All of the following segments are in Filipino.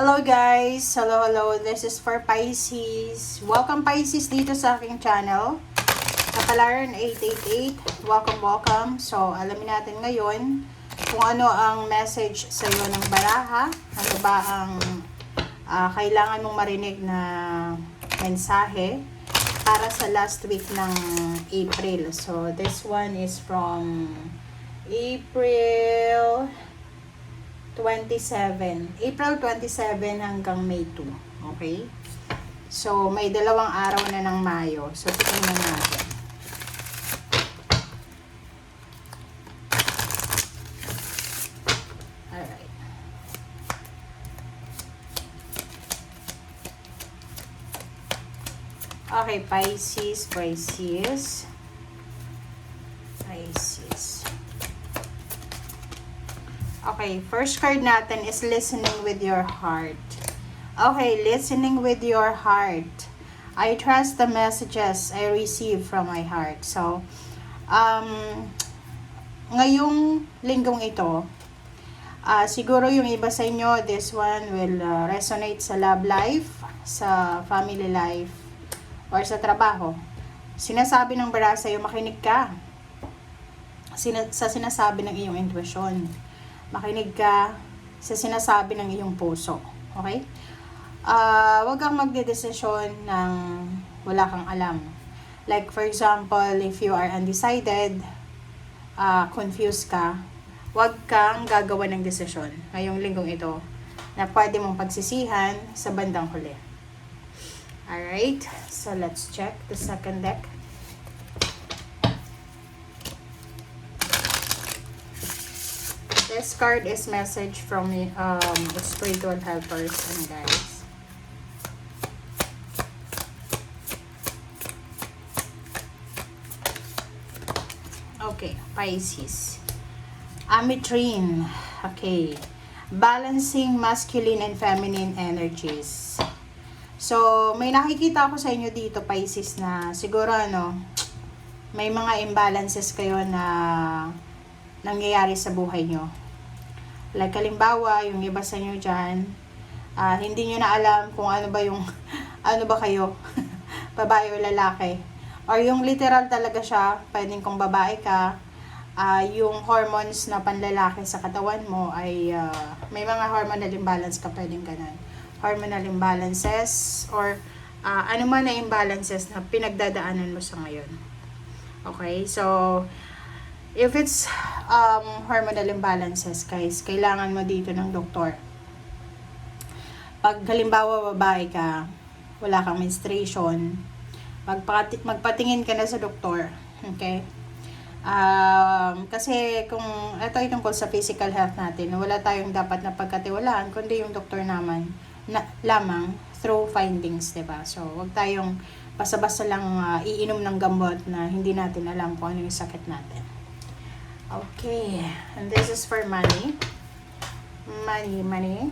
Hello guys! Hello. This is for Pisces. Welcome Pisces dito sa aking channel. Kapalaran 888. Welcome. So, alamin natin ngayon kung ano ang message sa iyo ng baraha. Ano ba ang kailangan mong marinig na mensahe para sa last week ng April. So, this one is from April 27 hanggang May 2. Okay? So, may dalawang araw na ng Mayo. So, tingnan natin. Alright. Okay, Pisces. Okay, first card natin is listening with your heart. Okay, listening with your heart. I trust the messages I receive from my heart. So, ngayong linggong ito, siguro yung iba sa inyo, this one will resonate sa love life, sa family life, or sa trabaho. Sinasabi ng bara sa'yo, makinig ka sa sinasabi ng iyong intuition. Makinig ka sa sinasabi ng iyong puso. Okay? Huwag kang magdedesisyon ng wala kang alam. Like for example, if you are undecided, confused ka, huwag kang gagawa ng desisyon ngayong linggong ito na pwede mong pagsisihan sa bandang huli. Alright? So let's check the second deck. This card is message from spiritual helpers and guides. Okay, Pisces. Ametrine. Okay. Balancing masculine and feminine energies. So, may nakikita ako sa inyo dito, Pisces, na siguro may mga imbalances kayo na nangyayari sa buhay nyo. Like, halimbawa, yung iba sa inyo dyan, hindi nyo na alam kung ano ba yung, ano ba kayo, babae o lalaki. Or yung literal talaga siya, pwedeng kung babae ka, yung hormones na panlalaki sa katawan mo ay, may mga hormonal imbalance ka, pwedeng ganun. Hormonal imbalances, or ano man na imbalances na pinagdadaanan mo sa ngayon. Okay, so, if it's hormonal imbalances, guys, kailangan mo dito ng doktor. Pag halimbawa babae ka, wala kang menstruation, magpatingin ka na sa doktor. Okay? Kasi kung ito ay tungkol sa physical health natin, wala tayong dapat na pagkatiwalaan, kundi yung doktor naman lamang through findings, diba? So, wag tayong basta-basta lang iinom ng gamot na hindi natin alam kung ano yung sakit natin. Okay, and this is for money. Money.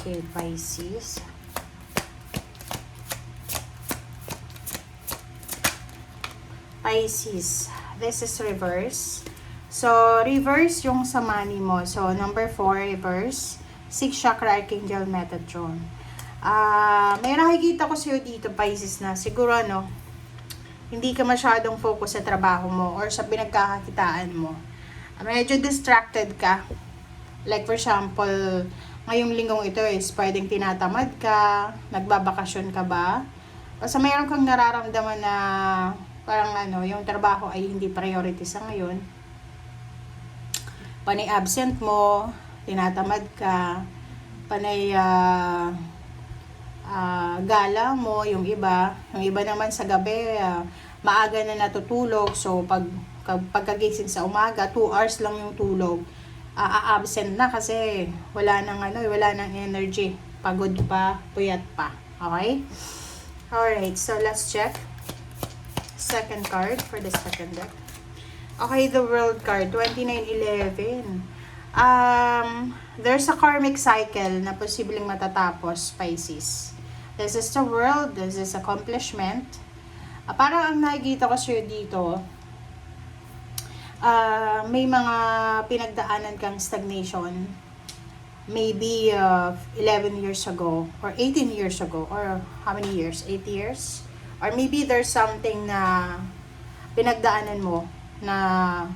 Okay, Pisces. This is reverse. So, reverse yung sa money mo. So, number 4, reverse. 6 chakra, Archangel Metatron. May nakikita ko sa'yo dito, Pisces, na siguro hindi ka masyadong focus sa trabaho mo or sa pinagkakakitaan mo. Medyo distracted ka. Like for example, ngayong linggong ito is pwedeng tinatamad ka, nagbabakasyon ka ba? Basta mayroon kang nararamdaman na parang yung trabaho ay hindi priority sa ngayon. Panay absent mo, tinatamad ka, panay gala mo, yung iba naman sa gabi, maaga na natutulog, so pagkagising sa umaga, 2 hours lang yung tulog, absent na kasi wala nang energy, pagod pa, puyat pa. Okay? Alright, so let's check second card for the second deck. Okay, the World card, 2911. There's a karmic cycle na posibleng matatapos, Pisces. This is the World, this is accomplishment. Parang ang nakikita ko sa'yo dito, may mga pinagdaanan kang stagnation, maybe 11 years ago or 18 years ago, or how many years, 8 years, or maybe there's something na pinagdaanan mo na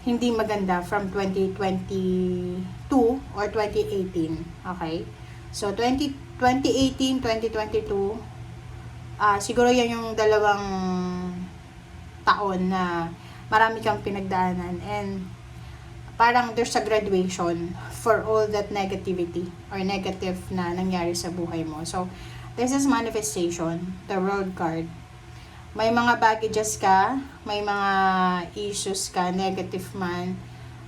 hindi maganda from 2022 or 2018. Okay, so 2018, 2022, siguro yan yung dalawang taon na marami kang pinagdaanan, and parang there's a graduation for all that negativity or negative na nangyari sa buhay mo. So this is manifestation, the World card. May mga baggages ka, may mga issues ka, negative man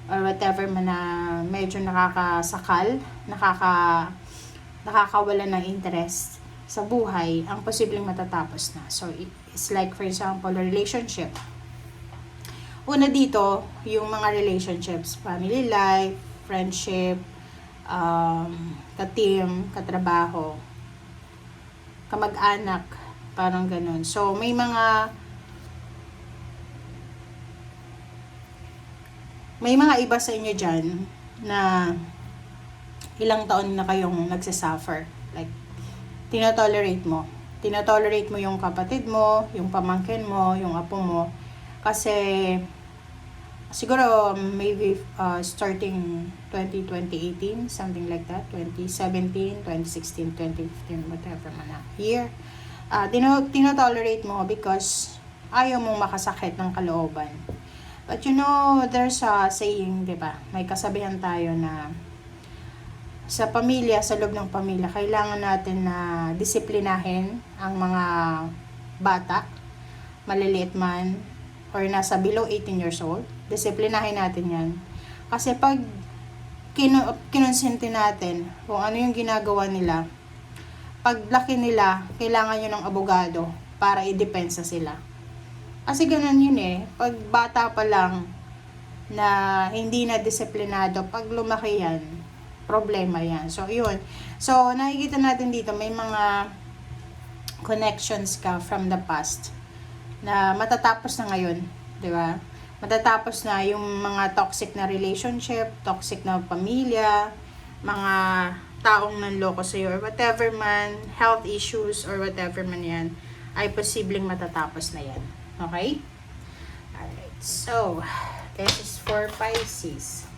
or whatever man, na medyo nakakasakal, nakakawala ng interest sa buhay, ang posibleng matatapos na. So it's like, for example, a relationship. Una dito, yung mga relationships, family life, friendship, ka-team, katrabaho, kamag-anak, parang ganun. So, may mga iba sa inyo dyan na ilang taon na kayong nagsasuffer. Like, tinotolerate mo yung kapatid mo, yung pamangkin mo, yung apo mo. Kasi, siguro, maybe starting 2018, something like that, 2017, 2016, 2015, whatever man na year. Tinotolerate mo because ayaw mong makasakit ng kalooban. But you know, there's a saying, di ba? May kasabihan tayo na sa pamilya, sa loob ng pamilya, kailangan natin na disiplinahin ang mga bata, maliliit man, or nasa below 18 years old. Disiplinahin natin yan. Kasi pag kinonsinti natin kung ano yung ginagawa nila, paglaki nila, kailangan nyo ng abogado para i-depensa sila. Kasi ganun yun eh. Pag bata pa lang na hindi na disiplinado, pag lumaki yan, problema yan. So, yun. So, nakikita natin dito, may mga connections ka from the past na matatapos na ngayon. Di ba? Matatapos na yung mga toxic na relationship, toxic na pamilya, mga taong nanloko sa'yo or whatever man, health issues or whatever man yan, ay posibleng matatapos na yan. Okay? Alright. So, this is for Pisces.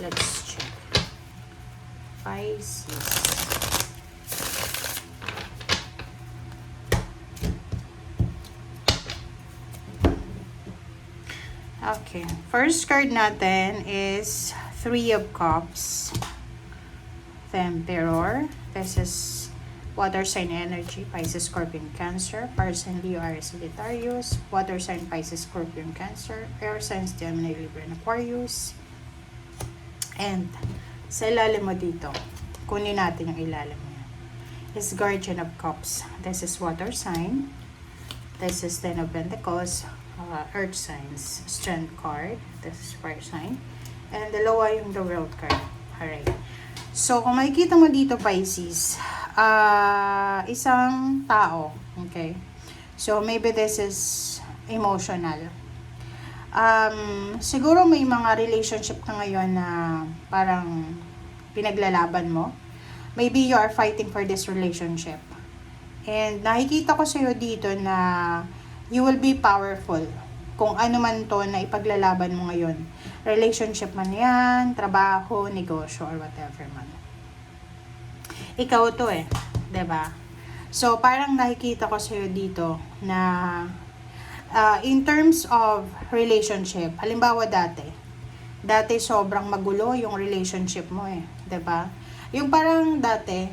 Let's check. Pisces. Okay. First card natin is Three of Cups. The Emperor. This is water sign energy. Pisces, Scorpion, Cancer. Person Leo, Aries, Sagittarius. Water sign Pisces, Scorpion, Cancer. Air signs Gemini, Libra, and Aquarius. And sa ilalim mo dito, kunin natin yung ilalim mo. Is Guardian of Cups. This is water sign. This is Ten of Pentacles. Earth signs. Strength card. This is fire sign. And dalawa yung the World card. Alright. So, kung makikita mo dito, Pisces, isang tao. Okay. So, maybe this is emotional. Siguro may mga relationship ka ngayon na parang pinaglalaban mo. Maybe you are fighting for this relationship. And nakikita ko sa'yo dito na you will be powerful. Kung ano man to na ipaglalaban mo ngayon. Relationship man yan, trabaho, negosyo, or whatever man. Ikaw to eh. 'Di ba? So, parang nakikita ko sa'yo dito na in terms of relationship, halimbawa dati sobrang magulo yung relationship mo eh, 'di ba? Yung parang dati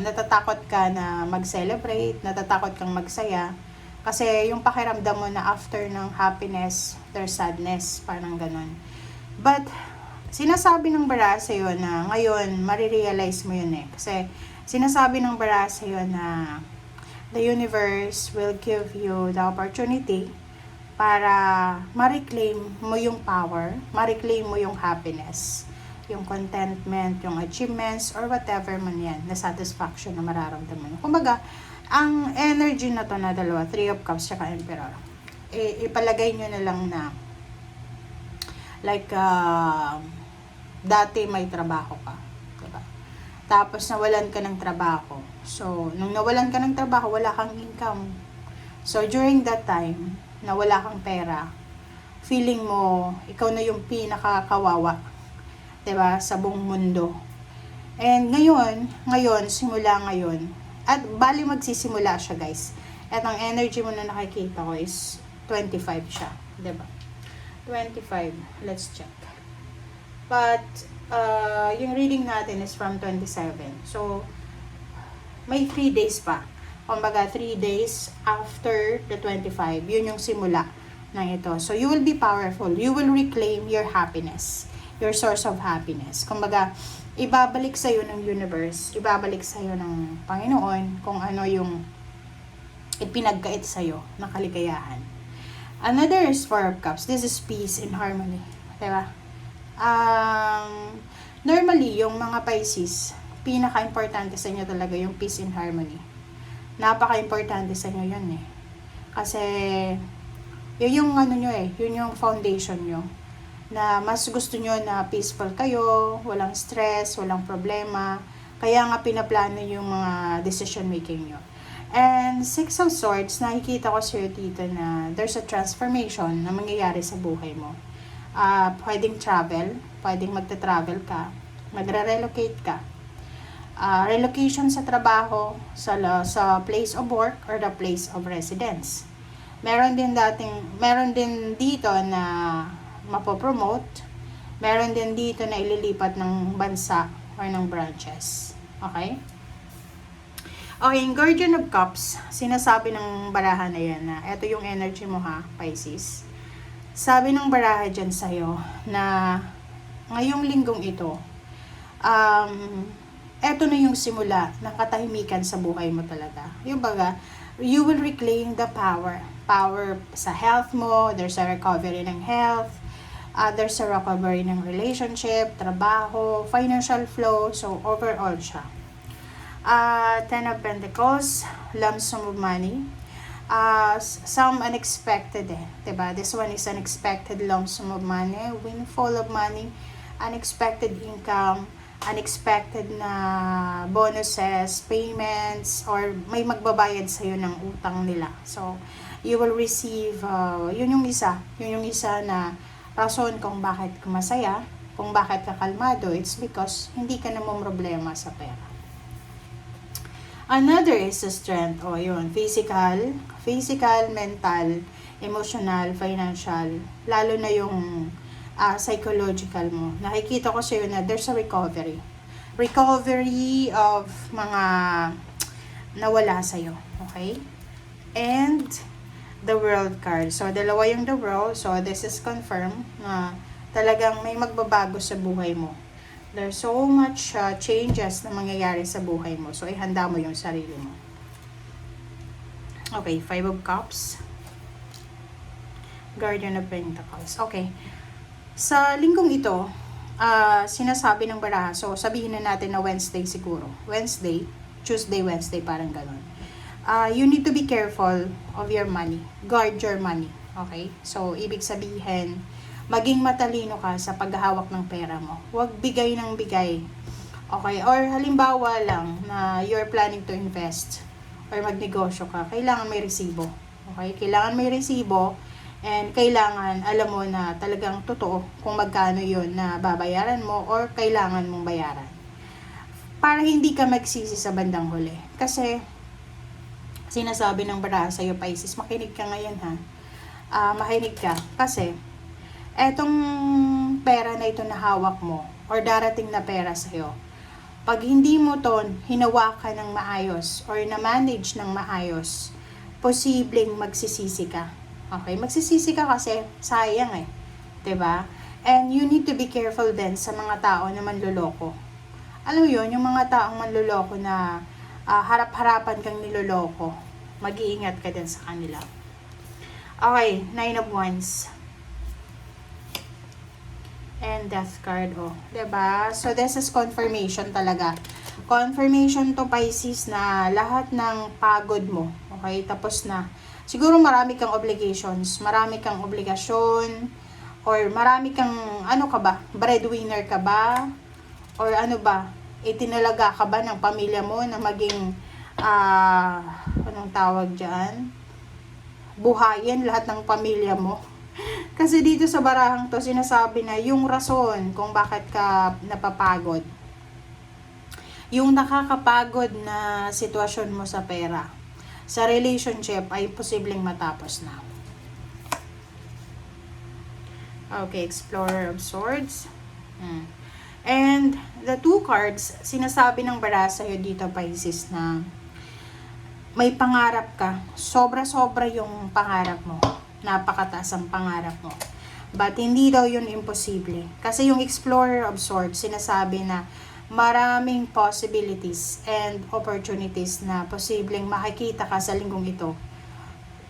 natatakot ka na mag-celebrate, natatakot kang magsaya kasi yung pakiramdam mo na after ng happiness, there's sadness, parang ganun. But sinasabi ng bara sa'yo na ngayon marirealize mo yun eh, kasi sinasabi ng bara sa'yo na the universe will give you the opportunity para ma-reclaim mo yung power, ma-reclaim mo yung happiness, yung contentment, yung achievements, or whatever man yan, na satisfaction na mararamdaman mo. Kumbaga, ang energy na to na dalawa, Three of Cups tsaka Emperor, ipalagay nyo na lang na like, dati may trabaho ka, diba? Tapos nawalan ka ng trabaho. So, nung nawalan ka ng trabaho, wala kang income. So, during that time, na wala kang pera, feeling mo, ikaw na yung pinakakawawa, diba, sa buong mundo. And ngayon, simula ngayon, at bali magsisimula siya, guys. At ang energy mo na nakikita ko is 25 siya, diba? 25, let's check. But, yung reading natin is from 27. So, may 3 days pa. Kumbaga, 3 days after the 25, yun yung simula ng ito. So, you will be powerful. You will reclaim your happiness, your source of happiness. Kumbaga, ibabalik sa'yo ng universe, ibabalik sa'yo ng Panginoon kung ano yung ipinagkait sa'yo na kaligayahan. Another is 4 of Cups. This is peace and harmony. Diba? Normally, yung mga Pisces, pinaka-importante sa inyo talaga yung peace and harmony. Napaka-importante sa inyo yun eh. Kasi, yun yung ano nyo eh, yun yung foundation nyo. Na mas gusto nyo na peaceful kayo, walang stress, walang problema. Kaya nga pinaplano yung mga decision making nyo. And 6 of Swords, nakikita ko sa'yo dito na there's a transformation na mangyayari sa buhay mo. Pwedeng travel, pwedeng magta-travel ka, magre-relocate ka. Relocation sa trabaho, sa place of work or the place of residence. Meron din dito na mapopromote, meron din dito na ililipat ng bansa or ng branches. Okay? Okay, yung Guardian of Cups, sinasabi ng baraha na yan na ito yung energy mo ha, Pisces. Sabi ng baraha dyan sa'yo na ngayong linggong ito, eto na yung simula ng katahimikan sa buhay mo talaga. Yung baga, you will reclaim the power. Power sa health mo, there's a recovery ng health, there's a recovery ng relationship, trabaho, financial flow, so overall siya. 10 of Pentacles, lump sum of money, some unexpected diba? This one is unexpected lump sum of money, windfall of money, unexpected income, unexpected na bonuses, payments, or may magbabayad sa'yo ng utang nila. So, you will receive, yun yung isa na rason kung bakit ka masaya, kung bakit ka kalmado, it's because hindi ka namumroblema sa pera. Another is the strength, yun, physical, mental, emotional, financial, lalo na yung psychological mo. Nakikita ko sa'yo na there's a recovery of mga nawala sa'yo. Okay? And the World card. So, dalawa yung the World. So, this is confirmed na talagang may magbabago sa buhay mo. There's so much changes na mangyayari sa buhay mo. So, ihanda mo yung sarili mo. Okay, 5 of Cups. Guardian of Pentacles. Okay. Sa linggong ito, sinasabi ng baraha, so sabihin na natin na Wednesday siguro. Tuesday, Wednesday, parang ganun. You need to be careful of your money. Guard your money. Okay? So, ibig sabihin, maging matalino ka sa paghahawak ng pera mo. Huwag bigay ng bigay. Okay? Or halimbawa lang na you're planning to invest or magnegosyo ka, kailangan may resibo. Okay? Kailangan may resibo. And kailangan, alam mo na talagang totoo kung magkano yun na babayaran mo or kailangan mong bayaran. Para hindi ka magsisi sa bandang huli. Kasi, sinasabi ng baraha sa'yo, Pisces, makinig ka ngayon ha. Makinig ka. Kasi, etong pera na ito na hawak mo or darating na pera sa'yo, pag hindi mo to hinawakan ng maayos or na-manage ng maayos, posibleng magsisisi ka. Okay, magsisisi ka kasi sayang 'di ba? And you need to be careful din sa mga tao na manloloko. Alam mo 'yun, yung mga taong manloloko na harap-harapan kang niloloko. mag-iingat ka din sa kanila. Okay, 9 of Wands. And Death card, oh. 'Di ba? So, this is confirmation talaga. Confirmation to Pisces na lahat ng pagod mo, okay, tapos na. Siguro marami kang obligations, marami kang obligasyon, or marami kang, ano ka ba, breadwinner ka ba? Or ano ba, itinalaga ka ba ng pamilya mo na maging, anong tawag dyan? Buhayin lahat ng pamilya mo. Kasi dito sa barahang to, sinasabi na yung rason kung bakit ka napapagod. Yung nakakapagod na sitwasyon mo sa pera, sa relationship, ay posibleng matapos na. Okay, Explorer of Swords. And the 2 cards, sinasabi ng bara sa'yo dito, Pisces, na may pangarap ka. Sobra-sobra yung pangarap mo. Napakataas ang pangarap mo. But hindi daw yun imposible. Kasi yung Explorer of Swords, sinasabi na maraming possibilities and opportunities na posibleng makikita ka sa linggong ito.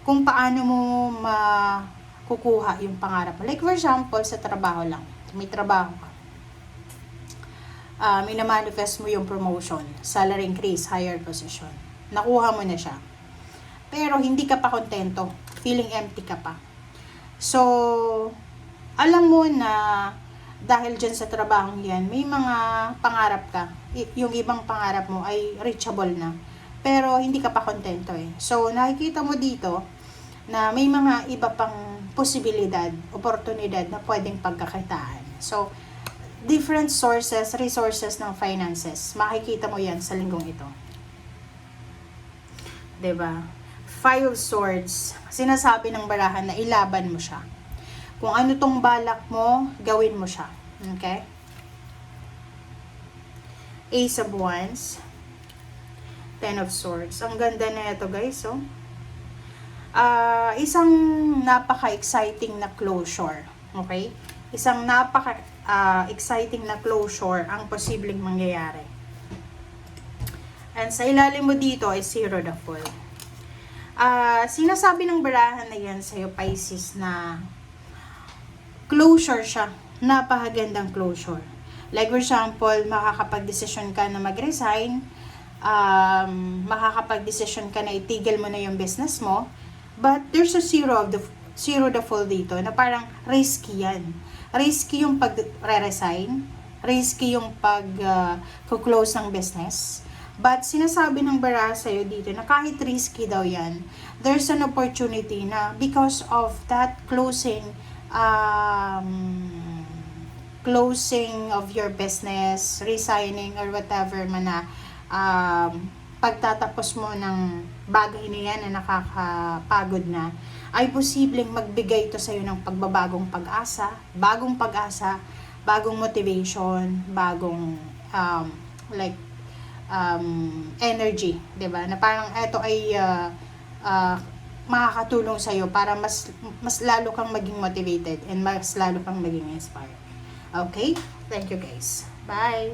Kung paano mo makukuha yung pangarap mo. Like for example, sa trabaho lang. May trabaho ka. Minamanifest mo yung promotion, salary increase, higher position. Nakuha mo na siya. Pero hindi ka pa kontento. Feeling empty ka pa. So, alam mo na dahil dyan sa trabaho yan, may mga pangarap ka. Yung ibang pangarap mo ay reachable na. Pero hindi ka pa kontento eh. So, nakikita mo dito na may mga iba pang posibilidad, oportunidad na pwedeng pagkakitaan. So, different sources, resources ng finances. Makikita mo yan sa linggong ito. 'Di ba? 5 of Swords. Sinasabi ng barahan na ilaban mo siya. Kung ano tong balak mo, gawin mo siya. Okay? Ace of Wands. 10 of Swords. Ang ganda na ito, guys, oh. Isang napaka-exciting na closure. Okay? Isang napaka-exciting na closure ang posibleng mangyayari. And sa ilalim mo dito ay Zero the Fool. Sinasabi ng barahan na yan sa'yo, Pisces, na closure siya. Napakagandang closure. Like for example, makakapag-desisyon ka na mag-resign, makakapag-desisyon ka na itigil mo na yung business mo, but there's a zero the Fool dito na parang risky yan. Risky yung pag-resign, risky yung pag-close ng business. But sinasabi ng bara sa'yo dito na kahit risky daw yan, there's an opportunity na because of that closing of your business, resigning or whatever man na pagtatapos mo ng bagay na yan na nakakapagod na, ay posibleng magbigay ito sa'yo ng pagbabagong pag-asa, bagong motivation, bagong energy, 'di ba? Na parang ito ay makakatulong sa iyo para mas lalo kang maging motivated and mas lalo kang maging inspired. Okay? Thank you, guys. Bye.